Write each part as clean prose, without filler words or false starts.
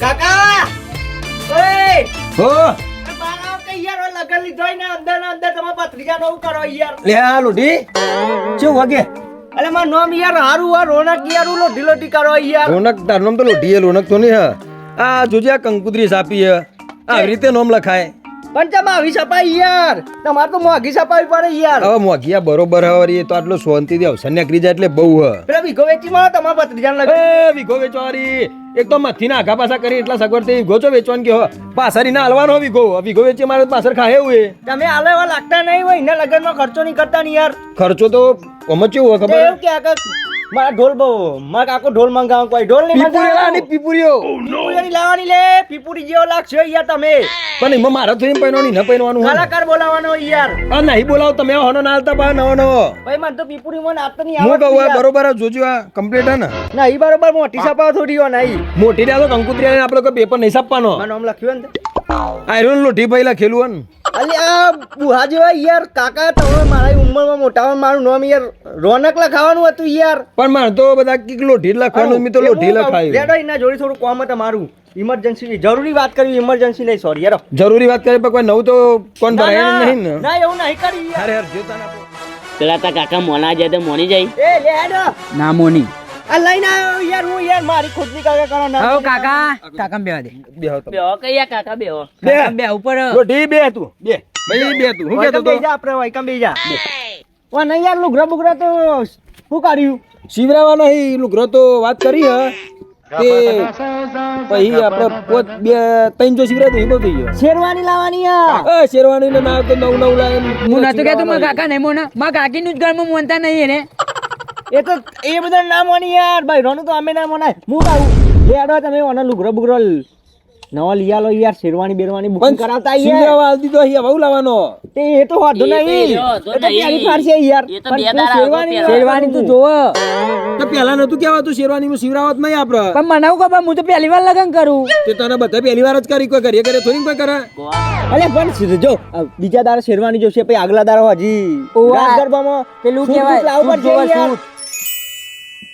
કાકા ઓય હો બારા કે યાર લગન લીધો ને અંદર તમે પત્રીજા નું કરો યાર લે આ લોઢી શું વાગે અલે માર નામ યાર હારું આ રોનક યાર લોઢી લોઢી કરો યાર રોનક તાર નામ તો લોઢી હે રોનક તો નહીં હ આ જોજે આ કંકુતરી સાપી હે આવી રીતે નામ લખાય પણ તમે આવી સપાઈ યાર તમારે તો મોઘી સપાવી પડે યાર હવે મોઘિયા બરોબર હે વળી તો આટલો શાંતિથી અવસર નીકળી જાય એટલે બહુ હ પેલા વિગો વેચી માં તમારા પત્રીજા લગન એ વિઘો વેચવારી એક તો મથીના આઘા પાછા કરી એટલા સગવડ થી વિઘો ચો વેચવાનું કે હો પાછરી ના હાલવાનો વિઘો વેચી મારે પાછળ ખાય એવું એ તમે આલે એવા લાગતા નહીં હોય એના લગન માં ખર્ચો નહીં કરતા ને યાર ખર્ચો તો આમાં કેવું હોય ખબર એવું કે કાકા મારા ઢોલ બહુ મારા કાકો ઢોલ મંગાવ કોઈ ઢોલ નહીં મંગાવ પીપુરીઓ પીપુરી લાવવાની લે પીપુરી જેવો લાગશે યાર તમે પણ એમાં મારે તો એમ પહેરવાની ન પહેરવાનું હોય કલાકાર બોલાવાનો યાર આ નહીં બોલાવો તમે હોનો ના હાલતા પા નવો નવો ભાઈ મને તો પીપુરી મને આપતો નહીં હું આવડતું કહું યાર. બરોબર જ જોજો આ કમ્પ્લીટ હે ને ના ઈ બરોબર મોટી છાપા થોડી હો નહીં મોટી રહ્યા તો કંકુતરી આવીને આપણે કોઈ પેપર નહીં છાપવાનો મારું નામ લખ્યું ને આયરન લોઠી ભાઈ લખેલું હે ને અલી આ બુહા જેવા યાર કાકા તમે મારી ઉંમરમાં મોટા હોય મારું નામ યાર રોનક લખાવાનું હતું યાર પણ મારે તો બધા કઈક લોઠી જ લખવાનું મેં તો લોઠી લખાયું લેડો એના જોડી થોડું કોમ હતું મારું ઇમરજન્સી જરૂરી વાત કરવી ઇમરજન્સી નહીં સોરી યાર જરૂરી વાત કરે પણ કોઈ નવું તો કોણ ભરાય નહીં ને ના એવું નહીં કરી યાર અરે યાર જોતા ના પેલા તા કાકા મોના જાય તો મોની જાય એ લેડો ના મોની આ લઈને આવ્યો યાર હું યાર મારી ખુદની કાકા કરો ના આવો કાકા બેવા દે બેહો તમે બેહો કયા કાકા બેહો કાકા બે ઉપર લોઠી બે તું બે ભાઈ બે તું હું કહેતો તો બેજા આપણે વાયકમ બેજા ઓ નહીં યાર લુગરા બુગરા તો શું કર્યું શિવરાવા નહીં લુગરો તો વાત કરી હે તે પછી આપણે પોત બે ત્રણ જો શિવરા તો હિબો થઈ ગયો શેરવાની લાવવાની યાર એ શેરવાની ને ના તો નવ લાય હું નતો કેતો મારા કાકા નહીં મોના મારા કાકી નું જ ઘરમાં મોનતા નહીં એને એ તો એ બધા ના મોની યાર ભાઈ રોનું તો અમે ના મોનાય હું કહું લેડો તમે ઓનો લુગરો બુગરો નવા લઈ આલો યાર શેરવાની બેરવાની બુકિંગ કરાવતા યાર શિવરાવા આલતી તો અહીંયા બહુ લાવવાનો તે એ તો વાંધો નહીં એ એ તો પ્યારી ફારશે યાર એ તો પણ બે તું દાડા શેરવાની આગળ શેરવાની તું જોવો તો પેલા નતું કેવાતું શેરવાની માં શિવરાવત નહીં આપડે પણ મને હું ખબર હું તો પહેલી વાર લગન કરું તે તને બધા પહેલી વાર જ કરી કોઈ કરીએ કરે થોડી કોઈ કરે અલે પણ જો બીજા દાડા શેરવાની જોશે પછી આગલા દાડા હજી ઓવા. રાસ ગરબામાં પેલું સૂટ કહેવાય, બૂટ લાવવું સૂટ પડશે જોવા યાર. સૂટ.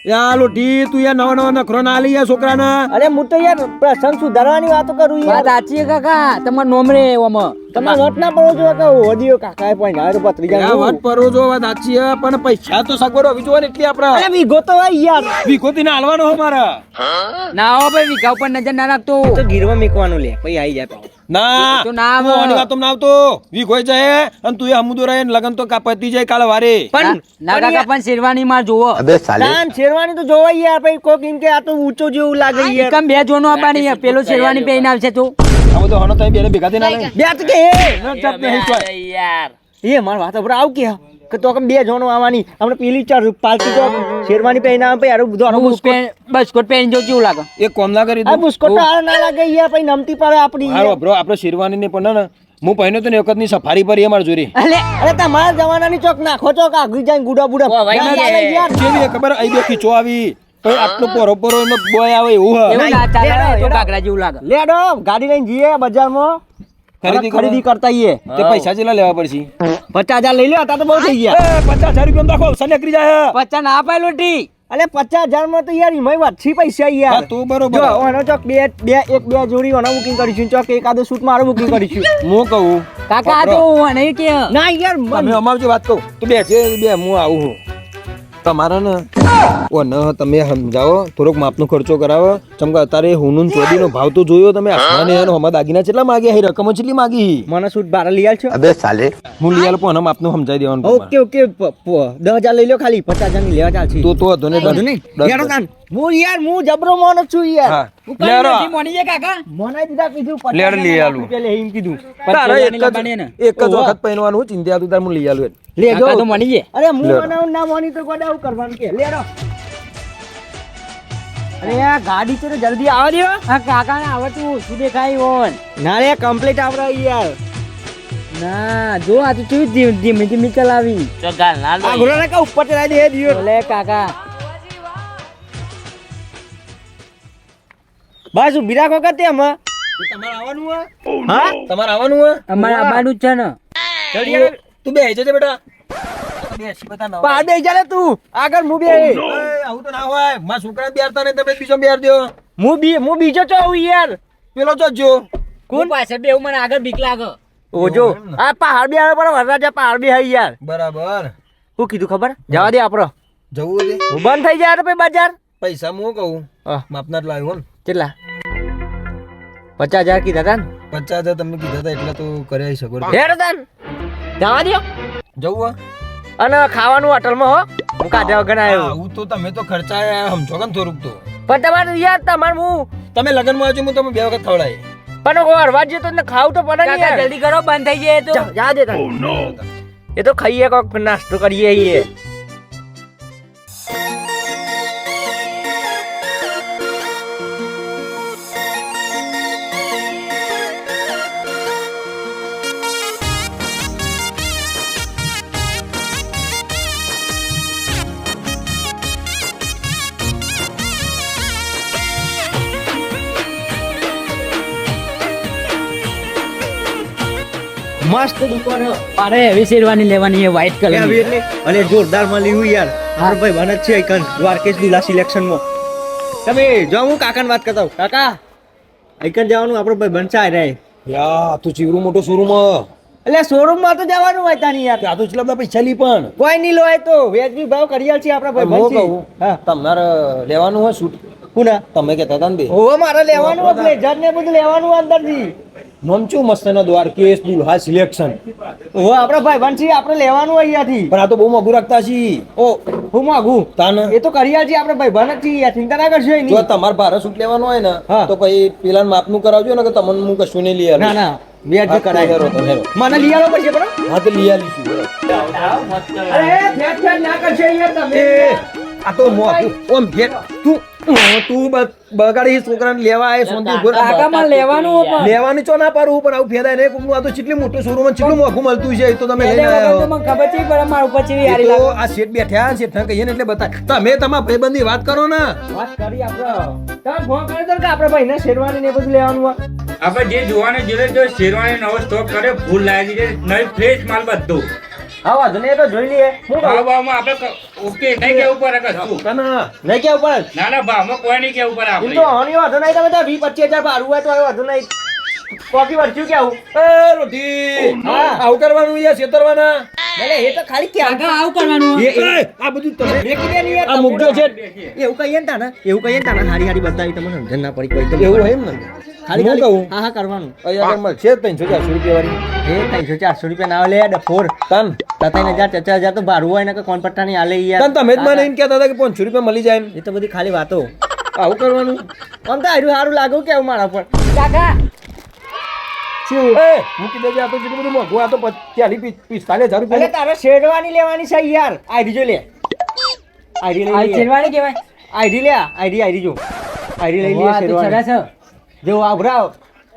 યા લોટી તું યાર નવા નવા નખરો ના આલી યાર છોકરાના અરે હું તો યાર પ્રસંગ સુધારવાની વાતો કરું વાત યાર સાચી છે કાકા તમાર નોમ રે ઓમાં તમે વટ ના પડો છો કે ઓડિયો કાકાએ પણ ના પત્રિકા યા વાત પરો જો વાત સાચી હે પણ પૈસા તો સગવડ હોવી જોઈએ ને એટલી અરે આપડે વીઘો તો હોય યાર વિખોતી ના હાલવાનો હો મારા ના હો ભાઈ વિઘા ઉપર નજર ના રાખતો તો ગીરવા મેકવાનું લે પછી આવી જાય પાછું. ના તો ના આવે. તું આની વાતોમાં ના આવતો વિખોઈ જાય અને તું એ હમુદો રહે ને લગન તો કાપતી જાય કાલે વારે પણ ના કાકા પણ શેરવાની માં જોવો દાન શેરવાની તો જોવાય યાર પછી કોક એમ કે આ તો ઊંચો જેવું લાગે યાર કમ બે જોનો આપવાની છે. પેલો શેરવાની પહેરીને આવશે તો આ બધો હનો તમે બેને ભેગા થઈને આલે. બે તો કે ન જપ નહીં ચોય. યાર એ માર વાત ઉપર આવ કે તો કે બે જોનો આવવાની આપણે પેલી ચાર પાલતી તો શેરવાની પહેરીને આવે પછી આરું બધું બસ બસકોટ પહેરીને જો કેવું લાગે એક કોમ ના કરી આ દઉં બુસ્કોટ તો ના લાગે યાર પછી નમતી પડે આપણી હારો બ્રો આપણે શેરવાની ને પણ ને હું પહેર્યો તો ને વખત ની સફારી પર અમાર જોરી અરે તમારા જમાનાની ચોક નાખો ચોક આગળ જાય ગુડા બુડા ઓ ભાઈ, ના ચાલે યાર કેવી ખબર આઈ બે ખીચો આવી તો આટલો પોરો પોરો એનો બોય આવે એવું હ એવું ના ચાલે લેડો, તો લેડો. કાકરા જેવું લાગે લેડો ગાડી લઈને જઈએ બજારમાં ખરીદી કરતા આઈએ તે પૈસા જેટલા લેવા પડશે 50,000 લઈ લો અત્યારે તો બહુ થઈ ગયા 50,000 રૂપિયા દાખો અવસર નીકળી જાય પચ્ચા ના અપાય લોટી અલે 50,000 માં તો યાર એમાંય વધશે પૈસા હા યાર તું બરોબર જો ઓનો ચોક બે જોડી ઓનો બુકિંગ કરીશું ચોક એકાદો શૂટ મારું બુકિંગ કરીશું હું કહું કાકા આ તો નહીં કે ના યાર તમે અમારી વાત કહું તું બે છે બે હું આવું હું તમારે ને ઓ ન તમે સમજાવો થોડોક માપનો ખર્ચો કરાવો ચમકા અત્યારે હુનું ચોદીનો ભાવ તો જોયો તમે આસમાને એનો હમણાં દાગીના કેટલા માગ્યા હે રકમ કેટલી માગી મને શૂટ 12 લઈ આલશો હું લઈ આલો પણ માપનું સમજાઈ દેવાનું ઓકે ઓકે 10,000 લઈ લો ખાલી 50,000 ની લેવા ચાલશે તો હતો ને વધુ નહીં યાર તાન હું જબરો મોનો છું યાર હા હું કઈ લેરો નથી મોની છે કાકા મોનાઈ દીધા કીધું લેડ લઈ આલું. પેલે એમ કીધું તારે શેરવાની એક લાવવાની ને. જ વખત પહેરવાનું હું ચિંતા તું તાર હું લઈ આલું લેજો કાકા તો મોની છે અરે હું બનાવું ના મોની તો ગોડા આવું કરવાનું કે લેડો અરે આ ગાડી તો જલ્દી આવા દો આ કાકા ને આવતું શું દેખાય ઓન ના રે કમ્પ્લીટ આવડે યાર ના જો આ તો કેવી ધીમે ધીમે ચલાવી તો ગાલ ના લો આ ઘોડા ને કા ઉપર ચલાવી દે દિયો લે કાકા બસ ઉભી રાખો કે તે અમે તમારે આવવાનું હે હા તમારે આવવાનું હે અમારે આબાનું જ છે ને જલ્દી તું બે જજે બેટા બેસ બતા ના પાડે જા તું આગળ હું બે આવું તો ના હોય મારા છોકરા બેરતા ને તમે બીજો બેર દો હું બીજો ચો આવું યાર. પેલો તો જો કોણ પાછળ બેહું મને આગળ બીક લાગે. ઓજો આ પહાડ બી આવે પણ વરરાજા પહાડ બી હઈ યાર. બરાબર શું કીધું ખબર જવા દે આપણો જવું છે હું બંધ થઈ જાય તો પછી બજાર. પૈસા હું કહું હા. માપના જ લાવ્યો ને કેટલા 50,000 કીધા તા ને 50,000 તમને કીધા હતા એટલે તો કરી શકો હેડ તાન જવા દો. જવું અને ખાવાનું હોટલમાં હો હું કાઢ્યા વગર આવ્યો. આવું તો તમે તો ખર્ચા સમજો કે થોડુંક તો પણ તમારે યાર તમારે હું તમે લગનમાં આવજો હું તમે 2 વખત ખવડાવી પણ કોઈ હરવા જતો ને ખાવું તો પડે ને કાકા યાર. જલ્દી કરો બંધ થઈ જાય તો. જા દે તાન. એ તો ખાઈએ કોક નાસ્તો કરીએ ઈએ. મસ્ત દુકાન હે. અરે એવી શેરવાની લેવાની છે વ્હાઈટ એ આવી કલર. એટલે અને જોરદાર મળ્યું યાર. મારો ભાઈ બન જ છે એકન દ્વારકેશ દુલા સિલેક્શનમાં. તમે જો હું કાકાને વાત કરતા હોઉં. કાકા એકન જવાનું આપણો ભાઈ બનસાય રે. યા તું ચીવરું મોટો શોરૂમ એટલે શોરૂમ માં તો જવાનું હોય તાની યાર. ત્યાં તો કેટલા બધા પૈસા લી પણ કોઈ નહીં લોય તો વેજબી ભાવ કરી આલ છે આપણા ભાઈ હું બનસી. કહું હા તમારે લેવાનું હોય શૂટ કોના તમે કહેતા હતા ને બે ઓવા મારે લેવાનું હોય બ્લેઝર ને બધું લેવાનું હોય અંદરથી. નામ શું મસ્ત એનો દ્વારકેશ દુલ્હા સિલેક્શન ઓવા આપણા ભાઈ બનસી આપણે લેવાનું હોય અહીંયાથી. પણ આ તો બહુ મોંઘું રાખતા છીએ ઓ હું માગું તાન એ તો કરી આલ છે આપણે ભાઈ બન જ છીએ યાર. ચિંતા ના કરશો જો એની. તમારે ભારે શૂટ લેવાનું હોય ને હા. તો પછી પેલા માપનું કરાવજો ને કે તમને હું કશું નહીં લઈ આલું. ના ના વેજબી કરાય. હેરો તો હેરો. મને લઈ આલો પછી બરાબર. હા તો લઈ આલીશું હેરો. અરે ફેટ ના કરશો યાર તમે. એ આ તો મોંઘું ઓમ ફેર તું બગાડી છોકરાને લેવા આવે શાંતિ ઉભો રહે. કાકા માં લેવાનું હો પણ. લેવાની ચો ના પાડું પણ આવું ફેદાય ને આ તો કેટલી મોટું શોરૂમ કેટલું મોંઘું મળતું છે એ તો તમે લઈને એને વગર તો આવ્યો. મને ખબર છે પણ મારા ઉપર ચેવી હારી એ તો લાગે. આ શેઠ બેઠા શેઠને કહીએ ને એટલે બતાય તમે તમારા ભાઈબંધની વાત કરો ને વાત કરી આપણે. તમે ફોન કર્યો તો કે આપણે ભાઈને શેરવાની ને એ બધું લેવાનું હોય. આપણે જે જોવાને જોડે જો શેરવાની નવો સ્ટોક કરે ફૂલ લાવી દીધે નવી ફ્રેશ માલ બધું હા વાંધો નહીં, એ તો જોઈ લઈએ. હું કહું? ભાવમાં આપણે ઓકે નહીં કેવું પડે કશું કાના નહીં કેવું પડે. ના ના ભાવમાં કોઈ નહીં કેવું પડે એમ આપણે તો આની વાંધો નહીં. તમે ત્યાં 20-25 હજાર ભાડું હોય તો હવે વાંધો નહીં. કોફી વર્ચ્યું કેવું? એ રોટી હા. આવું કરવાનું યાર છેતરવાના એટલે એ તો ખાલી ક્યાં કાકા આવું કરવાનું હો. એ આ બધું તમે મેકી દે ને યાર. આ મૂકજો છે એવું કહીએ ને તાને, એવું કહીએ ને તાને હારી હારી બતાવી તમને સમજણ ના પડી કોઈ તો. એવું હોય એમ ને ખાલી હું ખાલી કહું હા હા કરવાનું. અહીંયા આગળ મળશે 300-400 રૂપિયા વાળી એ 300-400 રૂપિયા ના લે ડફોર. તાન 3,000-4,000 તો ભાડું હોય ને કે કોણ પટ્ટાની આલે યાર. તાન તમે જ મને એમ કહેતા હતા કે 500 રૂપિયા મળી જાય એમ. એ તો બધી ખાલી વાતો. આવું કરવાનું આમ તો હારું હારું લાગુ કેવું મારા પર. કાકા શું? એ મૂકી દેજે આ તો કેટલું બધું મોંઘું આ તો 40-45,000 અરે રૂપિયા તારે શેરવાની લેવાની છે યાર. આઈડી જો લે. આઈડી આ લઈ લે. શેરવાની કહેવાય. આઈડી લે. આઈડી જો. આઈડી લઈ લે વાહ, તો શેરવાની. સરસ છે. જો આભરાવ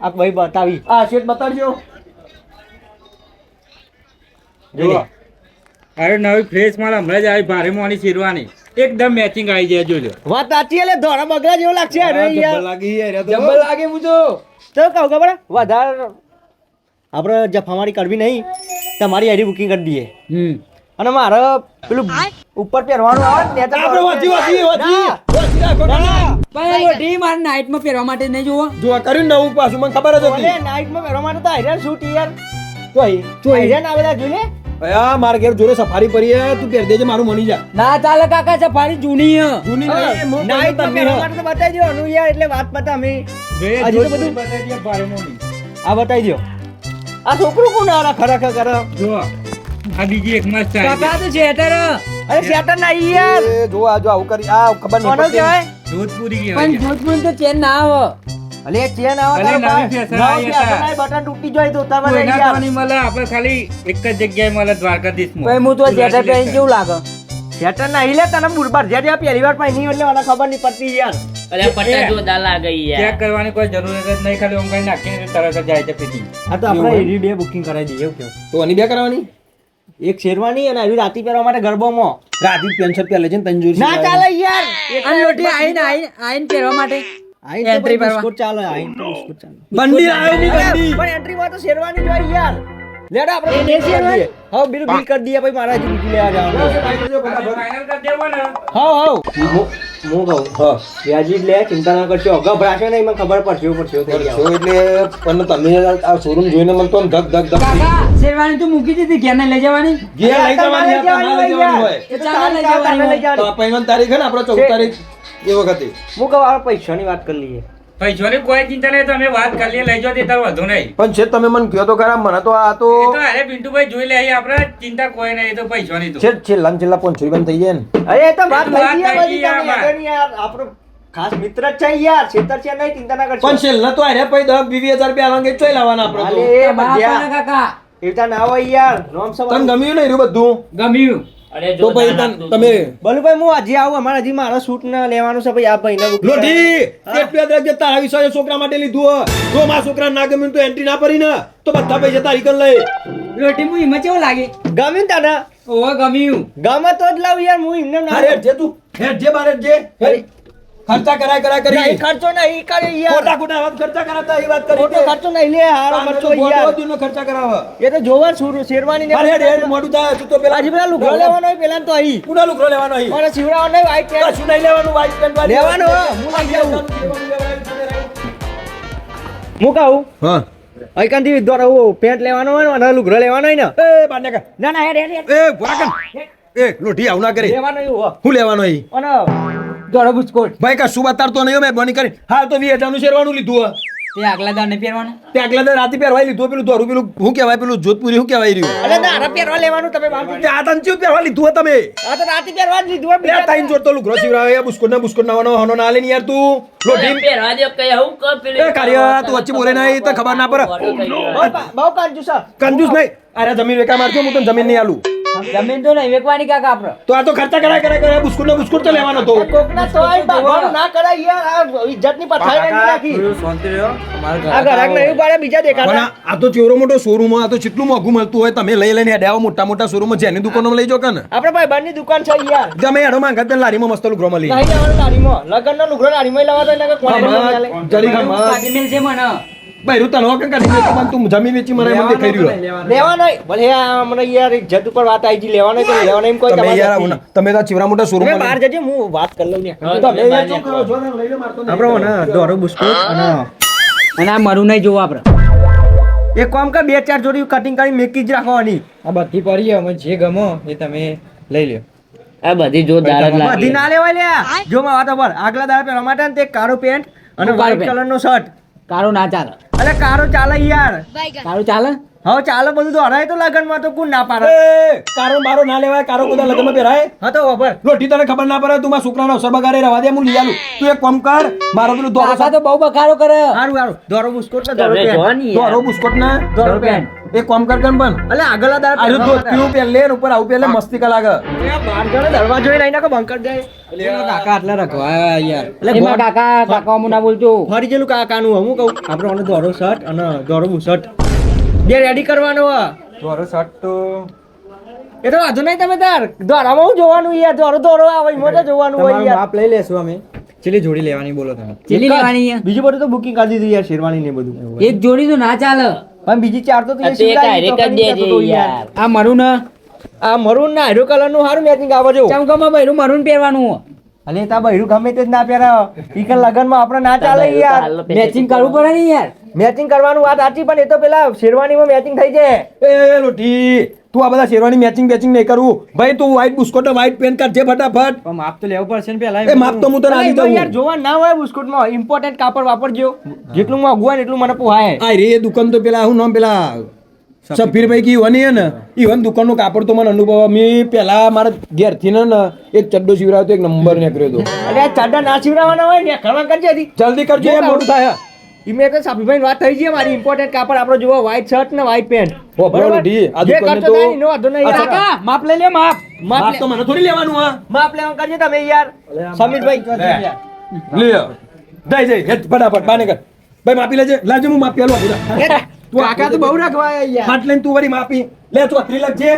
આ ભાઈ બતાવી. આ શેઠ બતાડજો જો લે. અરે નવી ફ્રેશ માલ હમણાં જ આવી ભારે મોની શેરવાની એકદમ મેચિંગ આવી જાય જોજો વાત સાચી એટલે ધોળા બગડા જેવો લાગશે અરે જબ્બર યાર. લાગી યાર આ તો. જબ્બર લાગે હું તો કહું ખબર હે? વધારે આપણે જફામારી કરવી નહીં. તમારી આઈડી બુકિંગ કરી દઈએ. અને મારે પેલું ઉપર પહેરવાનું આવે ને ત્યાં તો આપણે વાંચી ના. રાખો ના. પણ લોઢી મારે નાઈટમાં પહેરવા માટે નહીં જોવો. જો કર્યું નવું પાછું મને ખબર જ ઓલે હતી નાઈટમાં પહેરવા માટે તો આઈરન શૂટ યાર. જોઈ આઈરન આવેલા જોઈ લે. આ મારા ઘેર જોડે સફારી પડી હે તું પહેર દેજે મારું મળી જા ના ચાલે કાકા સફારી જૂની હે. જૂની નહીં, હું નાઈટમાં તમને પહેરવા માટે તો બતાવી દો અનુ યાર. એટલે વાત પતા અમે હજી તો બધું ભારે મોની આ બતાવી દો. આ છોકરું કોણ આરા ખરેખર કરે? જો આ બીજી એક મસ્ત કાકા તો શેટર હે. અરે શેટર નહીં યાર. એ જો આ જો આવું કરી આ ખબર નહીં કોનો પડતી. કહેવાય? જોધપુરી પણ કહેવાય જોધપુર તો ચેન ના આવે. અલે ચેન આવા અલે તારો નવી ભાઈ. ફેશન આવી નવી હતા. ફેશન આવી, બટન તૂટી જાય તો તમે કોઈના લઈ તો યાર. નહીં મળે આપણે ખાલી એક જ જગ્યાએ મળે દ્વારકાધીશમાં ભાઈ હું તો શેટર પહેરીને કેવું લાગે. શેટર નહીં લે તને બુરબાર જે જે પહેલી વાર પહેરી એટલે મને ખબર નહીં પડતી યાર. અરે પટ્ટા જોરદાર લાગે યાર. ચેક કરવાની કોઈ જરૂર જ નહીં ખાલી ઓમ કઈ નાખીને તરત જ જાય છે ફિટિંગ આ તો આપણે એવી બે બુકિંગ કરાવી દઈએ એવું કેવું. તો આની બે કરાવવાની એક શેરવાની અને આવી રાતી પહેરવા માટે ગરબામાં. રાતી પેન્ટ શર્ટ પહેરે છે ને તંજોરી ના ચાલે યાર. અને લોઢી આઈને પહેરવા માટે. આઈન તો Entry ભાઈ કરવા. બિસ્કુટ ચાલે. આઈન તો બિસ્કુટ ચાલે. બંડી આવે ની બંડી પણ એન્ટ્રી માં તો શેરવાની જ હોય યાર. લેડો આપણે બિલ કરી દઈએ. હા બિલ કરી દઈએ પછી મારા હજી બીજું લેવા જવાનું. ફાઇનલ કરી દેવો ને. હું કહું વ્યાજી લે ચિંતા ના કરશો ગભરાશો નહીં મને ખબર પડશે થઈ છો એટલે પણ તમે આ શોરૂમ જોઈને મને તો આમ ધક ધક ધક થઈ કાકા શેરવાની તો મૂકી દીધી ઘેર લઈ જવાની ઘેર લઈ જવાની આ તમારે લઈ જવાની હોય તો ચાલો લઈ જવાની તો આ પહેલી તારીખ છે ને આપણે 14 તારીખ એ વખતે હું કહું આપણે પૈસાની વાત કરી લઈએ. પૈસાની કોઈ ચિંતા નહીં, તમે વાત કરી લઈએ, લઈ જાઓ તે તાર વધુ નહીં. પણ છે તમે મને કહો તો ખરા મને તો આ તો એ તો અરે પિન્ટુભાઈ જોઈ લે, આપણે ચિંતા કોઈ નહીં, એ તો પૈસાની તો. છેલ્લા ને છેલ્લા 500 બંધ થઈ જાય ને. અરે એ તો વાત થઈ ગઈ વાત થઈ ગઈ બધી યાર, તમે આગળ યાર આપણો ખાસ મિત્ર જ છે યાર છેતર છે નહીં ચિંતા ના કરશો. પણ છેલ્લા તો આરે પછી 10-20 હજાર રૂપિયા આલવાના કે ચોઈ લાવવાના આપણે તો. અરે બાપા બધ્યા કાકા એવતા ના હોય યાર નોમ તને સવાલ ગમ્યું નહીં રહ્યું બધું ગમ્યું અરે તો પછી તમે બલુભાઈ હું હજી આવું અમારે હજી મારો શૂટ ના લેવાનું છે ભાઈ આ ભાઈને લોઢી એટલું યાદ રાખજે તારા વિશ્વાસે છોકરા માટે લીધું હોય. જો મારા છોકરા ના ગમ્યું તો એન્ટ્રી ના પડી ને તો બધા પૈસા તારી કન લઈ. રોટી હું એમાં કેવું લાગે ગમ્યું ને તને ઓહો ગમ્યું ગમે તો જ લાવ યાર હું એમને ના અરે જે તું હેડ જે બારે જે હેડ. ખર્ચા કરાય કરી નહીં ખર્ચો નહીં કરે યાર ખોટા વાત ખર્ચા કરાતા એ વાત કરી ખોટો ખર્ચો નહીં લે હારો ખર્ચો યાર ખર્ચા કરાવે. એ તો જોવા શેરવાની ને અરે હેડ હેડ મોઢું થાય તું તો પેલા હજી પેલા લુગડો લેવાનો હોય પેલા તો અહીં કુના લુગડો લેવાનો અહીં અને શિવરાવાનો હોય white pant. કશું નહીં લેવાનું white pant વાળી. લેવાનો હો, હું લઈ જાઉં. હું કહું હા અહીંથી દોરો પેન્ટ લેવાનો હોય ને અને લુગડો લેવાનો હોય ને એ બાને કર ના ના હેડ હેડ એ ભોળાકન એ લોઢી આવ ના કરે લેવાનો એવું હો. હું લેવાનો અહીં અને દોડો બુચકોટ ભાઈ કશું બતાડતો નહીં મહેરબાની કરી હાલ તો 20,000 નું શેરવાનું લીધું હે. તે આગલા દાડ ને પહેરવાના તે આગલા દર રાતે પહેરવાય લીધું પેલું દોરું પેલું શું કહેવાય પેલું જોધપુરી શું કહેવાય રહ્યું અરે તારા પહેરવા લેવાનું તમે બહાર તે આ તને ચેવું પહેરવા લીધું હે તમે આ તો રાતે પહેરવા જ લીધું હોય બે ટાઈમ જોડતો લુગડો સીવરાવે બુસ્કોટ નાવાનો હનો ના લે ને યાર તું લોઢી પહેરવા દે કઈ હું કર પેલું એ કાર્ય તું વચ્ચે બોલે નહીં તો ખબર ના પડે બહુ કાંજુસ છે. કંજૂસ નહીં અરે જમીન વેકા મારજો હું તને જમીન નહીં આલું જમીન તો નહીં વેકવાની કાકા આપડે તો આ તો ખર્ચા કરાય બુસ્કોટ તો લેવાનો તો કોકના તો આય બાબાનું ના કરાય યાર આ ઇજ્જતની પથારી નાખી નાખી આ ઘરાક નહીં ઉપાડે બીજા પણ દેખાતા આ તો ચેવડો મોટો શોરૂમ આ તો કેટલું મોંઘું મળતું હોય તમે લઈ લઈને હેડ્યા મોટા મોટા શોરૂમ જેની દુકાનમાં લઈ જો કે ને આપણે ભાઈ બંને દુકાન છે યાર તમે હેડો માંગા તે લારીમાં મસ્ત લુગડો મળી નહીં લેવાનું લારીમાં લગનનો લુગડો લારીમાં લેવા તો એને કોને ચાલે જરી ખા કાઢી મેલ છે મને ભાઈ રૂતા નો કંકા નહીં તું જમીન વેચી મને મને દેખાઈ રહ્યો લેવાનો ભલે આ મને યાર ઇજ્જત ઉપર વાત આવી જી લેવાનો તો લેવાનો એમ કોઈ તમે તમારે યાર નથી. તમે તો ચીવરા મોટા શોરૂમ તમે બહાર જજો હું વાત કરી લઉં ને તમે યાર શું કરો છો ને લઈ લો મારતો નહીં. આપણો ને દોરો બિસ્કુટ અને અને આ મરું નહીં જોવું આપડે એક કામ કર બે ચાર જોડી કટિંગ કરી મેકી જ રાખવાની આ બધી પડી અમે જે ગમો એ તમે લઈ લ્યો આ બધી જોરદાર જ બધી લાગે ના લેવાય લ્યા જો માં વાત પર આગલા દાડા પહેરવા માટે ને તે કાળો પેન્ટ અને કાળો વ્હાઈટ pant. કલરનો શર્ટ કારો ના ચાલે અરે કાળો ચાલે યાર કારો ચાલે હવે ચાલો બધું તો હરાય તો લગનમાં તો કોણ ના પાડે એ કારો મારો ના લેવાય કારો બધા લગનમાં પહેરાય હા તો ખબર લોઠી તને ખબર ના પડે તું મારા છોકરાનો અવસર બગાડે રવા દે હું લઈ આલું તું એક કામ કર મારો પેલું દોરો કાકા તો બહુ બખારો કરે સારું સારું દોરો બિસ્કુટ ને દોરો તમે જો પેન્ટ ને દોરો યાર. બુસ્કોટ ના દોરો પેન્ટ એક કામ કર કન પણ અલે આગલા દાડા આયુ તો પીવું પહેલે ને ઉપર આવું પહેલે મસ્તી કા લાગે બહાર ગયો દરવાજો લઈ નાખો બંકર જાય કાકા આટલા રખવા યાર એટલે એમાં ગોળ- કાકા હું ના બોલતો ફરી જેલું કાકાનું હું કહું આપણે ઓને દોરો શર્ટ અને દોરો બુશર્ટ બે રેડી કરવાનો હે દોરો શર્ટ તો એ તો વાંધો નહીં તમે તાર દોરામાં હું જોવાનું યાર દોરો દોરો આવે એમાં તો જોવાનું હોય યાર લઈ લેશું અમે ચેલી જોડી લેવાની બોલો તમે ચેલી લેવાની યાર બીજું બધું તો બુકિંગ કરી દીધું યાર શેરવાની ને બધું એક જોડી તો ના ચાલે પણ બીજી ચાર તો આ તો એક હારે કરી દેજે યાર આ મરું ને આ મરૂન ના હીરો કલર નું સારું મેચિંગ આવે જો ચમકામાં બૈરું મરું પહેરવાનું અલે તા બૈરું ગમે તે જ ના પહેરાવ ઈકન લગનમાં આપણે ના ચાલે યાર મેચિંગ કરવું પડે ને યાર મેચિંગ કરવાનું વાત સાચી પણ એ તો પેલા શેરવાનીમાં મેચિંગ થઈ જાય એ લોઠી તું આ બધા શેરવાની મેચિંગ નહીં કરવું ભાઈ તું વ્હાઈટ બુસ્કોટ વ્હાઈટ પેન્ટ કાઢ જે ફટાફટ પણ માપ તો લેવું પડશે ને પેલા એ માપ તો હું તને આલી અરે યાર દઉં જોવા ના હોય બિસ્કુટમાં ઇમ્પોર્ટન્ટ કાપડ વાપરજો જેટલું મોંઘું હોય ને એટલું મને પોહાય આ રે દુકાન તો પેલા હું નામ પેલા સફીરભાઈ કી વની હે ને ઈવન દુકાનનું કાપડ તો મને અનુભવ મેં પેલા મારા ઘેરથી ને એક ચડ્ડો સીવડાવ્યો તો એક નંબર નીકળ્યો હતો અરે આ ચાડા ના સીવડાવવાના હોય ને ખરવા કરજે હજી જલ્દી કરજો એ મોડું થાય ઈમે તો સાફીભાઈ વાત થઈ છે મારી ઇમ્પોર્ટન્ટ કાપડ આપણો જોવો વ્હાઈટ શર્ટ ને વ્હાઈટ પેન્ટ ઓ બરોબર ડી આ જે દુકાને ખર્ચો તો થાય એનો વાંધો નહીં યાર. કાકા માપ લઈ લે માપ માપ તો મને થોડી લેવાનું હા માપ લેવા કરજે તમે યાર સમીરભાઈ લે દઈ જઈ હેડ ફટાફટ બાને કર ભાઈ માપી લેજે લાજે હું માપી આલું આપું કાકા તો બહુ રખવાયા યાર હાથ લઈને તું વળી માપી લે 34 લખજે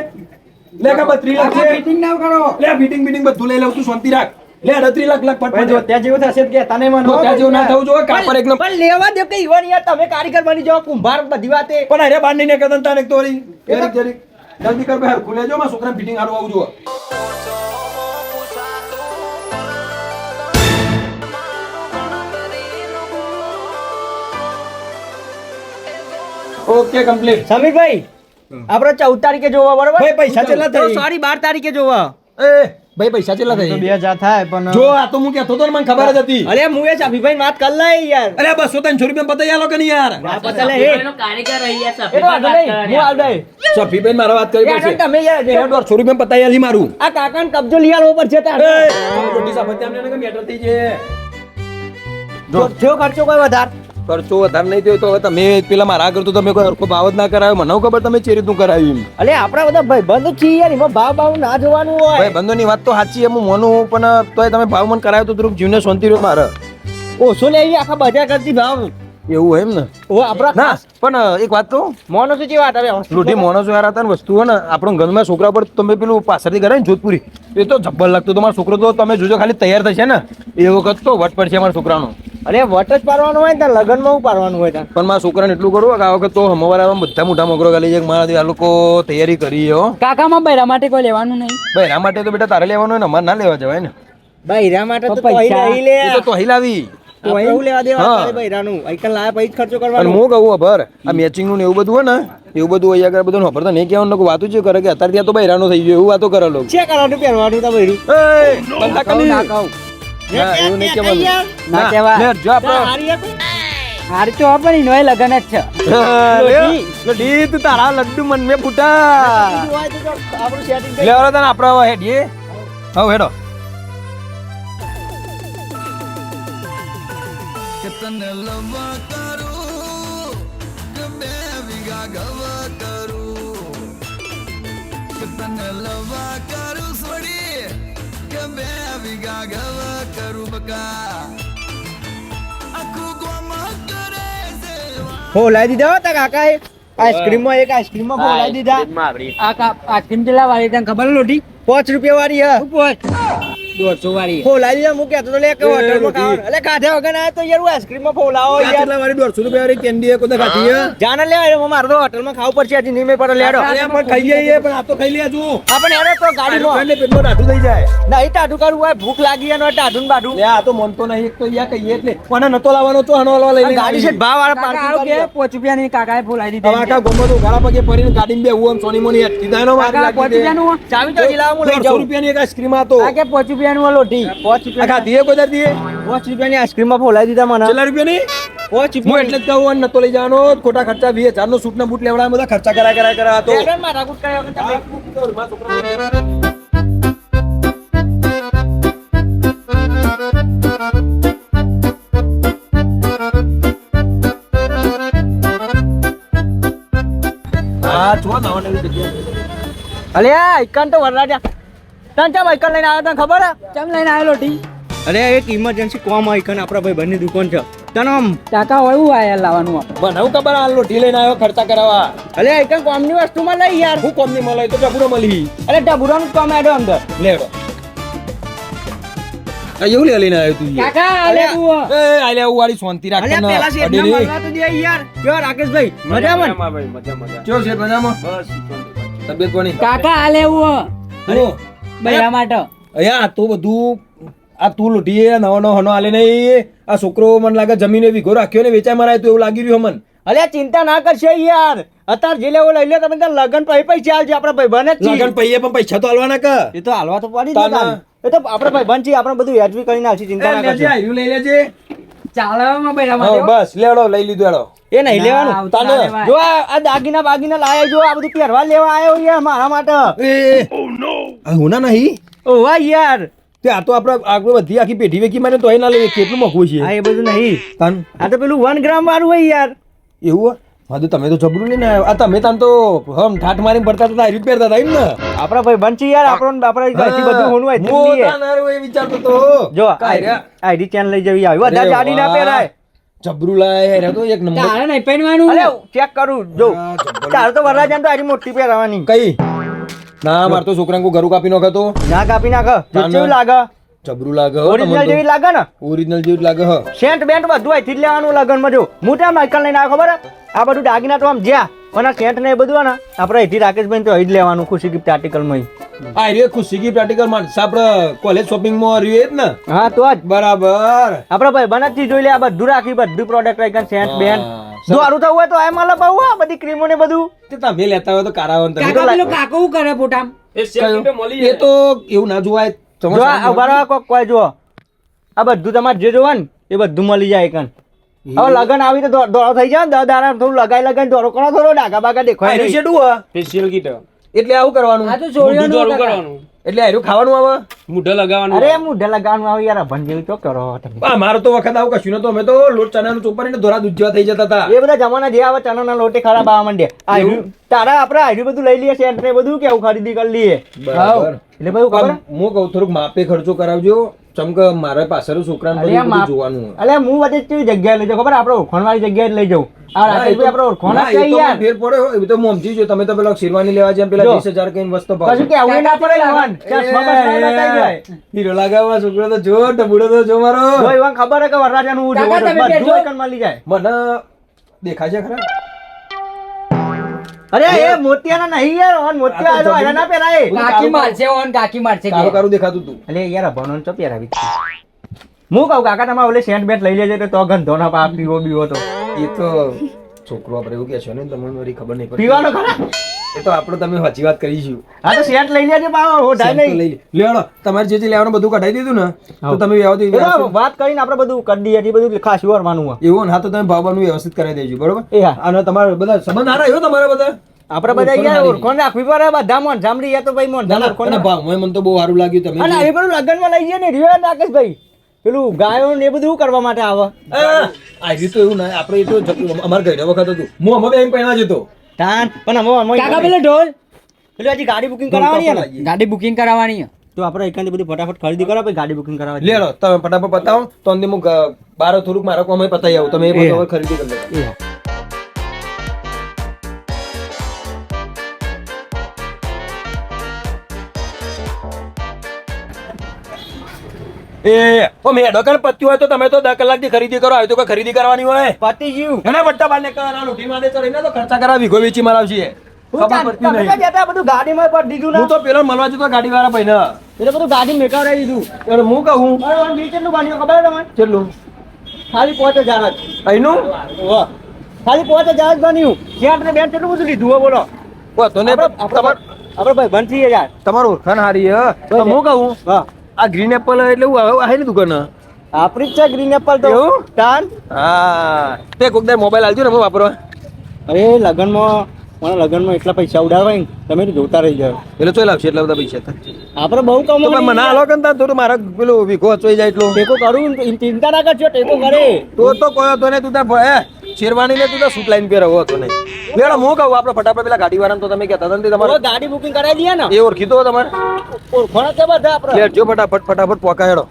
લે કે 32 લખજે ફિટિંગ ના કરો લે ફિટિંગ બધું લઈ લઉં તું શાંતિ રાખ લે 38 લાખ લાખ પણ જો ફટ ત્યાં જેવું થશે કે તને મને ત્યાં જેવું ના થવું જોઈએ કાપડ એકદમ પણ લેવા દે કે ઈવન યાર તમે કારીગર બની જાઓ કુંભાર બધી વાતે પણ અરે બાંધી ને કદન તાને તો રી જરીક જરીક જલ્દી કર ભાઈ ખુલે જો માં છોકરાને ફિટિંગ હારું આવું જો ઓકે કમ્પ્લીટ સમીરભાઈ આપણે 14 તારીખે જોવા બરોબર ભાઈ, પૈસા કેટલા થઈ? સોરી 12 તારીખે જોવા એ ભાઈ પૈસા કેટલા તો થઈ 2000 થાય પણ જો આ તો હું કહેતો તો ને મને ખબર જ હતી અરે હું એ સમીરભાઈ વાત કર લે યાર અરે 200-300 રૂપિયા પતાઈ આલો કે નહીં યાર ના પતા લે હે એનો કારીગર રહી ગયા એ તો વાંધો નહીં હું આવ દે સફીબેન મારા વાત કરી યાર પડશે તમે યાર 150 રૂપિયા પતાઈ આલી મારું આ કાકાને કબજો લઈ આલવો પડશે તાર એ રોટી સાબત અમને કે મેટર થઈ છે જો ખર્ચો કોઈ વધાર ખર્ચો વધારે નહીં થયો તો હવે તમે પેલા મારા આગળ તો તમે કોઈ હરખો ભાવ જ ના કરાવ્યો મને હું ખબર તમે ચે રીતનું કરાવ્યું અલે આપણા બધા ભાઈ બંધ છીએ યાર એમાં ભાવ ના જોવાનું હોય ભાઈ બંધોની વાત તો સાચી છે હું માનું પણ તોય તમે ભાવ મને કરાવ્યો તો થોડુંક જીવને શાંતિ રહ્યો મારે ઓછો લેવી આખા બજાર કરતી ભાવ એવું હોય એમ ને ઓ આપણા ના પણ એક વાત કહું મોનો શું વાત હવે લોઢી માણસો યાર હતા ને વસ્તુ ને આપણો ઘરમાં છોકરા પર તમે પેલું પાછળથી કરે ને જોધપુરી એ તો જબ્બર લાગતું તમારો છોકરો તો તમે જોજો ખાલી તૈયાર થશે ને એ વખત તો વટ પડશે અમારા છોકરાનો અરે વટ જ પાડવાનું હોય ને ત્યાં લગ્નમાં હું પાડવાનું હોય ત્યાં પણ મારા છોકરાને એટલું કરું કે આ વખત તો હમવારા બધા મોટા મોકરો ગાલી છે કે મારા આ લોકો તૈયારી કરી હો કાકામાં બૈરા માટે કોઈ લેવાનું નહીં ભાઈ એના માટે તો બેટા તારે લેવાનું હોય ને અમારે ના લેવા જવાય ને બૈરા માટે તો પૈસા. તોય નહીં લે એ તો તોહી લાવી તો એવું લેવા દેવા હા. તારે બૈરાનું આઈકન લાયા પછી જ ખર્ચો અને કરવાનો હું કહું ખબર આ મેચિંગ નું ને એવું બધું હોય ને એવું બધું અહીંયા આગળ બધું ખબર તો નહીં કહેવાનું લોકો વાતું છે કરે કે અત્યારે ત્યાં તો બૈરાનો થઈ ગયો એવું વાતો કરે લોકો છે કરવાનું પહેરવાનું તો બૈરું એ, બંધા કરી. ના કહું ના, એવું નહીં કહેવાનું. ના કહેવાય. લે, જો આપણો હારી હતી હારી તો પણ એનોય લગન જ છે લોઢી, તું તારા લડ્ડુ મન મે ફૂટા હોય તો જો આપણું setting થઈ લે હવે તને આપણે હવે હેડીએ હવે હેડો ફોલાઈ દીધા હો તા કાકાએ આઈસ્ક્રીમમાં એક આઈસ્ક્રીમમાં ફોલાઈ દીધા આઈસ્ક્રીમ કેટલા વાળી તને ખબર લોટી 5 રૂપિયા વાળી હે 150 વાળી ફોલાઈ દીધા હું કહેતો તો લે કે હોટલમાં ખાવાનું અલે ખાધા વગર આયા તો યાર હું આઈસ્ક્રીમમાં ફોલાવો યાર કેટલા વાળી 200 રૂપિયા વાળી કેન્ડી કોને ખાધી હે જાને લેવા મારે તો હોટલમાં ખાવું પડશે આજે નહીં મેં પર લેડો અરે પણ ખાઈ જઈએ પણ આ તો ખાઈ લે તું આપણે હેડો તો ગાડીમાં એટલે પેટમાં ડાઢું થઈ જાય નહીં ટાઢું કરવું હોય ભૂખ લાગી અને ટાઢું ને બાઢું લે આ તો મનતો નહીં એક તો યા કહીએ એટલે કોને નતો લાવવાનો તો હનો હલવા લઈને ગાડી છે ભાવ વાળા કાકા પાર્કિંગ આવું કે 5 રૂપિયાની કાકાએ ફોલાઈ હવે આખા દીધી ગોમો તો ગાળા પગે પડીને ગાડીમાં બેહું આમ સોની મોની હેઠી દાયનો માર કાકા 5 લાગી દે રૂપિયાનું ચાવી તો લાવ હું લઈ 100 જાઉં રૂપિયાની એક આઈસ્ક્રીમ હતો આ કે 5 રૂપિયાનું લોટી 5 આ રૂપિયા ખાધી હે કોઈ દાદી 5 રૂપિયાની આઈસ્ક્રીમમાં ફોલાઈ દીધા મને કેટલા રૂપિયાની 5 હું એટલે જ કહું અને નતો લઈ જવાનો ખોટા ખર્ચા 20000 નો સૂટ ના બૂટ લેવડાવ્યા બધા ખર્ચા કરા હતો રૂપિયા મારા ગુટ કર્યો કે તમે હા જો નવા નવી જગ્યા અલે આ આઈકન તો વરરાજા તને ચમ આઈકન લઈને આવ્યો તને ખબર હે ચમ લઈને આવ્યો લોટી અરે એક ઇમરજન્સી કોમ આઈકન આપણા ભાઈ બંને દુકાન છે તને આમ કાકા હોય એવું આયા લાવવાનું આપણે બનાવ ખબર આ લોટી લઈને આવ્યો ખર્ચા કરાવવા અલે આઈકન કોમની વસ્તુમાં લઈ યાર હું કોમની મળે તો જબુરો મળી અરે ડબુરાનું કામ આડો અંદર લેડો આ એવું લઈને આવ્યો તું કાકા આલે તું એ આલે આવું વાળી શાંતિ રાખ અલે પેલા શેઠને મળવા તો દે યાર કેવો રાકેશભાઈ મજામાં કેવો છે મજામાં તબિયત પાણી કાકા આલે એવું હું બૈરા માટે અહીંયા આ તો બધું આ તું લૂંટીએ નવો નવો હનો આલે નહીં આ છોકરો મને લાગે જમીને વિઘો રાખ્યો ને વેચાય મારા તો એવું લાગી રહ્યું મન અલે ચિંતા ના કરશે યાર અત્યારે જે લેવો લઈ લે તમે ત્યાં લગન પૈસા આવજે આપણા ભાઈબંધ જ લગન પૈયે પણ પૈસા તો આલવાના કે એ તો હાલવા તો પડી તાના. જતા એ તો આપણે ભાઈબંધ છીએ આપણે બધું વ્યાજબી કરીને આવશે ચિંતા ના લેજે કરશે આયુ લઈ લેજે ચાલવામાં બૈરા હા માટે બસ લેડો લઈ લીધું હેડો એ નહીં લેવાનું ના, તાને. આવતા લેવાય. જો આ દાગીના બાગીના લાયા જો આ બધું પહેરવા લેવા આવ્યો યાર મારા માટે એ આ હોના નહીં ઓ વાહ યાર તે આ તો આપણે બધી આખી પેઢી વેકી મારે તો ના લઈએ કેટલું મોંઘું છે આ એ બધું નહીં તાન આ તો પેલું 1 ગ્રામ વાળું હોય યાર એવું હા તો તમે તો જબરું લઈને આવ્યો આ તમે તાન તો હમ ઠાઠ મારીને પડતા હતા આયરું જ પહેરતા હતા એમ ને આપણા ભાઈબંધ છીએ યાર આપણને આપણા ઘરથી બધું હોનું હોય હું લઈએ. તાન હારું એ વિચારતો તો જો કાંઈ રે. આઈડી ચેન લઈ જવી આવી વધારે અરે જાડી ના વાહ. પહેરાય જબરું લાય રે તો એક નંબર તારે નહીં પહેરવાનું અલે ચેક કરું જો તારે તો વરરાજાને તો આજી મોટી પહેરાવાની કઈ ના માર તો છોકરાને ઘરું કાપી નાખતો ના કાપી નાખ જો તાને. કેવું લાગે જબરું લાગે ઓરિજિનલ જેવી લાગે ને ઓરિજિનલ જેવું જ લાગે હ સેન્ટ બેન્ટ બધું અહીંથી જ લેવાનું લગનમાં જો હું ત્યાં માઇકલ લઈને આવ્યો ખબર હે? આ બધું દાગીના તો આમ જ્યાં પણ આ સેન્ટ ને એ બધું ને આપણે અહીંથી રાકેશભાઈ તો અહીં જ લેવાનું ખુશી ગિફ્ટ આર્ટિકલમાં આ રે ખુશી ગિફ્ટ આર્ટિકલ માણસ આપણે કોલેજ શોપિંગમાં રહ્યું એ જ ને હા તો જ બરાબર આપણે ભાઈ બનાવતી જોઈ લે આ બધું રાખી બધું પ્રોડક્ટ રાખી સેન્ટ બેન્ટ હા. દોરું થવું હોય તો એમ અલગ આવું આ બધી ક્રીમો ને બધું તે તમે લેતા હોય તો કારાવન તમે કાકા પેલો કાકો શું કરે પોટામ એ તો એવું ના જોવાય જો આ ઉભા રહો કોક કોઈ જો આ બધું તમારે જે જોવા ને એ બધું મળી જાય કન હવે લગન આવી તો દોડો થઈ જાય ને 10 દાડા થોડું લગાઈ દોડો કરો થોડો ડાકા બાકા દેખાય આયરું નહીં. શેડું હ? સ્પેશિયલ કીટ એટલે આવું કરવાનું આ તો છોડ્યો કરવાનું એટલે આયરું ખાવાનું આવે મૂઢે લગાવવાનું અરે મોઢે લગાવવાનું આવે યાર ભન જેવી તો કરો તમે આ મારો તો વખત આવું કશું નતો અમે તો લોટ ચણાનું ચોપાડીને ધોરા દૂધ જેવા થઈ જતા હતા એ બધા જમાના જે આવે ચણાના લોટે ખરાબ આવવા માંડે તારા આપણે આયરું બધું લઈ લઈએ સેન્ટ ને બધું કેવું ખરીદી કરી લઈએ બરાબર એટલે ભાઈ ખબર પણ હું કહું થોડુંક માપે ખર્ચો કરાવજો ચમક મારા પાછળ છોકરાને અરે બધું માપ- જોવાનું અલે હું વચ્ચે કેવી જગ્યાએ લઈ જાઉં ખબર આપણે ઓળખણ વાળી જગ્યાએ જ લઈ જાઉં આ રાકેશભાઈ આપણે ઓળખણ જ છે યાર ફેર પડે એ તો હું સમજી જો તમે તો પેલા શેરવાની લેવા જેમ પેલા જો. 20,000 કઈ વસ્તુ ભાવ કશું કે આવું ના પડે ઈવાન ચશ્મા બસમા લગાઈ જાય હીરો લગાવવા છોકરો તો જો ટબુડો તો જો મારો જો ઈવાન ખબર હે કે વરરાજાનું હું કાકા, જોવાનું તમે બધું બેસો. એકન મળી જાય મને દેખાય છે ખરા અરે એ મોતિયાના નહીં યાર ઓન મોતિયા આયલો આયલા ના પહેરાય કાકી મારશે ઓન કાકી મારશે કારું કે કારું દેખાતું તું અલે યાર ભણોન ચો પહેરાવી હું કહું કાકા તમારે ઓલે સેન્ટ બેન્ટ લઈ લેજે તો ગંધો ના પાપ પીવો બીવો તો એ તો છોકરો આપણે એવું કે છે ને તમને મારી ખબર નહીં પડતી પીવાનો ખરા એ તો આપણે તમે સાચી વાત કરીશું હા તો સેન્ટ લઈ લેજે પાવો હો ઢાઈ નહીં લઈ લેવાનો તમારે જે જે લેવાનું બધું કઢાઈ દીધું ને તો તમે વ્યવસ્થિત બરાબર, વાત કરીને આપણે બધું કરી દઈએ છીએ, બધું ખાસ વરવાનું હોય એવું ને હા તો તમે ભાવવાનું વ્યવસ્થિત કરાવી દેજો બરોબર એ હા અને તમારે બધા સંબંધ હારા આવ્યો તમારા બધા આપણે બધા યાર ઓળખોણ રાખવી પડે બધા મોન જામડી યા તો ભાઈ મોન ના, ના, ઓળખોણ અને ભાવ મને તો બહુ સારું લાગ્યું તમે અને એ બધું લગ્નમાં લઈ જઈએ ને રિવાજ રાકેશભાઈ પેલું ગાયો ને એ બધું શું કરવા માટે આવે આવી તો એવું ના આપણે એ તો અમારા ઘરે વખત હતું હું અમે બેન પહેલા જ હતો તાન પણ અમે કાકા પેલો ઢોલ પેલું હજી ગાડી બુકિંગ કરાવવાની છે ને ગાડી બુકિંગ કરાવવાની છે. તો આપણે એકાંતી બધી ફટાફટ ખરીદી કરો પછી ગાડી બુકિંગ કરાવવાની લે લો તમે ફટાફટ પતાવો તો અંદર હું બાર થોડુંક મારા કોમે પતાવી આવું તમે એ બધું હવે ખરીદી કરી લેજો એ હા. એ ઓ મેડો કણ પત્યું હોય તો તમે તો 10 કલાકથી ખરીદી કરો આવી તો કોઈ ખરીદી કરવાની હોય પતિ જીવ એના બટ્ટા બારને કરા લૂટી મારે ચડીને તો ખર્ચા કરાવી વિગો વેચી મારાવશી ખબર પડતી તમે નહીં કહેતા બધું ગાડીમાં પર દીધું હું ને તો પેલો મળવા જતો ગાડી વાળા ભાઈને એટલે બધું ગાડી મેકાવડાવી દીધું એટલે હું કહું અરે ઓન બીચ એટલું બન્યું ખબર છે તમને કેટલું ખાલી 5000 જ અહીંનું વાહ. ખાલી 5000 જ બન્યું જ્યાં આપણે બેન કેટલું બધું લીધું હોય બોલો તો ને આપણે ભાઈ બંધ થઈ યાર તમારું ઓળખાણ હારી હે તો હું કહું હા આ ગ્રીન એપલ એટલે હું આવે ને દુકાન આપણી જ છે ગ્રીન એપલ તો એવું? તાન હા તે કોક દાડે મોબાઈલ આલજો ને હું વાપરવા અરે લગનમાં મને લગનમાં એટલા પૈસા ઉડાડવા ને તમે તો જોતા રહી જાવ એટલે ચોઈ લાવશે એટલા બધા પૈસા તો આપણે બહુ પણ મને કમાવાનું હાલો કે ને થોડું મારા પેલું વિખો ચોઈ જાય એટલું ટેકો કરું ને ચિંતા ના કરજો ટેકો કરે તો કોઈ હતો ને તું ત્યાં શેરવાની ને તું ત્યાં સૂટ લાઈન પહેરવો હતો નહીં લેડો હું કહું આપણે ફટાફટ પેલા ગાડી વાળા તો તમે કહેતા હતા ને તમારે હવે ગાડી બુકિંગ કરાવી દઈએ ને એ ઓળખીતો હોય તમારે ઓળખોણા છે બધા આપણે લેટ જો ફટાફટ પોકા હેડો